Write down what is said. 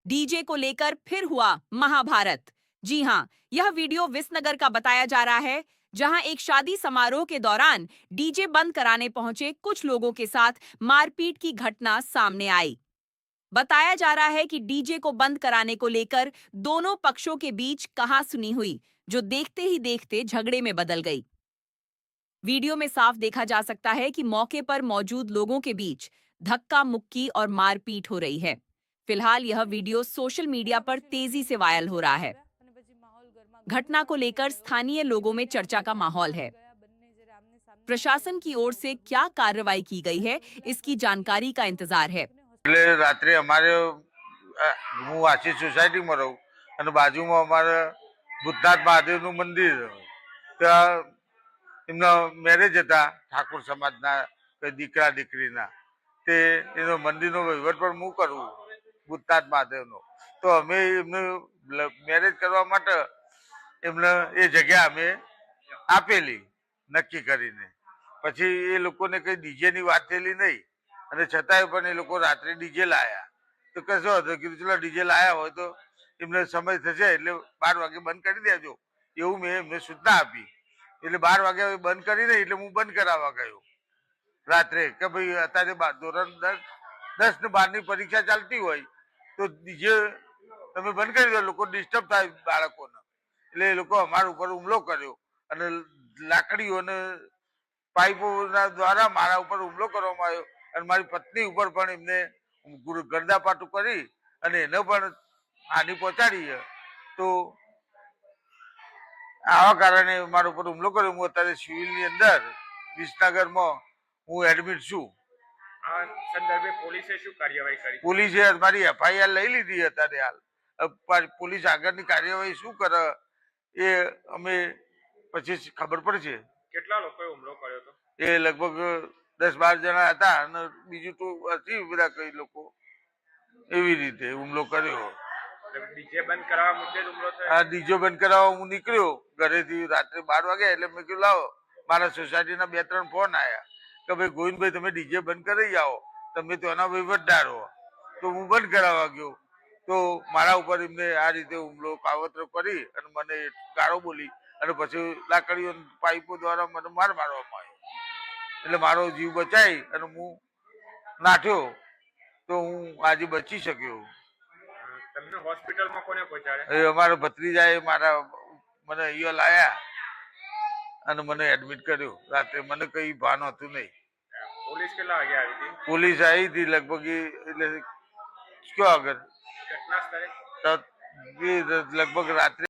DJ को लेकर फिर हुआ महाभारत। जी हां, यह वीडियो विसनगर का बताया जा रहा है, जहां एक शादी समारोह के दौरान डीजे बंद कराने पहुंचे कुछ लोगों के साथ मारपीट की घटना सामने आई। बताया जा रहा है कि डीजे को बंद कराने को लेकर दोनों पक्षों के बीच कहासुनी हुई, जो देखते ही देखते झगड़े में बदल गई। वीडियो में साफ देखा जा सकता है कि मौके पर मौजूद लोगों के बीच धक्का मुक्की और मारपीट हो रही है। फिलहाल यह वीडियो सोशल मीडिया पर तेजी से वायरल हो रहा है। घटना को लेकर स्थानीय लोगों में चर्चा का माहौल है। प्रशासन की ओर से क्या कार्रवाई की गई है, इसकी जानकारी का इंतजार है। रात्रे हमारे હું આશી સોસાયટીમાં રહું અને બાજુમાં અમારે ભૂતનાથ મહાદેવનું મંદિર ત્યાં એમના મેરેજ હતા ઠાકોર સમાજના દીકરા દીકરીના તે એનો મંદિરનો વહીવટ પણ હું કરું ભૂતનાથ મહાદેવનો તો અમે એમને મેરેજ કરવા માટે એમને એ જગ્યા અમે આપેલી નક્કી કરીને પછી એ લોકોને કંઈ ડીજેની વાત થયેલી નહીં અને છતાંય પણ એ લોકો રાત્રે ડીજે લાયા તો કશો હતો કીધું ચલો ડીજે લાયા હોય તો એમને સમય થશે એટલે 12 વાગે બંધ કરી દેજો એવું મેં એમને સૂચના આપી એટલે 12 વાગે બંધ કરી નહીં એટલે હું બંધ કરાવવા ગયો રાત્રે કે ભાઈ અત્યારે ધોરણ 10 ને 12ની પરીક્ષા ચાલતી હોય તો ડીજે તમે બંધ કરી દો લોકો ડિસ્ટર્બ થાય બાળકોને એટલે એ લોકો અમારા ઉપર હુમલો કર્યો અને લાકડીઓ અને પાઇપોના દ્વારા મારા ઉપર હુમલો કરવામાં આવ્યો અને મારી પત્ની ઉપર પણ એમને ગરદાપાટું કરી અને એને પણ હાનિ પહોંચાડી છે તો આવા કારણે મારા ઉપર હુમલો કર્યો હું અત્યારે સિવિલની અંદર વિસનગરમાં હું એડમિટ છું આ સંદર્ભે પોલીસે શું કાર્યવાહી કરી પોલીસે મારી એફઆઈઆર લઈ લીધી અત્યારે હાલ પોલીસ આગળની કાર્યવાહી શું કરે એ અમે પછી ખબર પડશે કેટલા લોકોએ હુમલો કર્યો હતો એ લગભગ 10-12 જણા હતા અને બીજું તો હતી બધા કઈ લોકો એવી રીતે હુમલો કર્યો ડીજે બંધ કરાવવા મુદ્દે હુમલો થયો આ ડીજે બંધ કરાવવા હું નીકળ્યો ઘરેથી રાત્રે 12 વાગ્યા એટલે મેં કીધું લાવો મારા સોસાયટીના 2-3 ફોન આવ્યા કે ભાઈ ગોવિંદભાઈ તમે ડીજે બંધ કરી આવો તમે તો એના વહીવટદાર હો તો હું બંધ કરાવવા ગયો તો મારા ઉપર એમને આ રીતે હુમલો કાવતરો કરી અને મને ગાળો બોલી અને પછી લાકડીઓ પાઇપો દ્વારા મને મારવામાં આવ્યો એટલે મારો જીવ બચાવી અને હું નાઠ્યો તો હું આજે બચી શક્યો તમને હોસ્પિટલમાં કોને પહોંચાડ્યા એ અમારો ભત્રીજાએ મારા મને અહીંયા લાયા અને મને એડમિટ કર્યો રાત્રે મને કઈ ભાન હતું નહીં પોલીસ કેટલા વાગે આવી હતી પોલીસ આવી હતી લગભગ એટલે કયો આગળ ઘટના સ્થળે લગભગ રાત્રે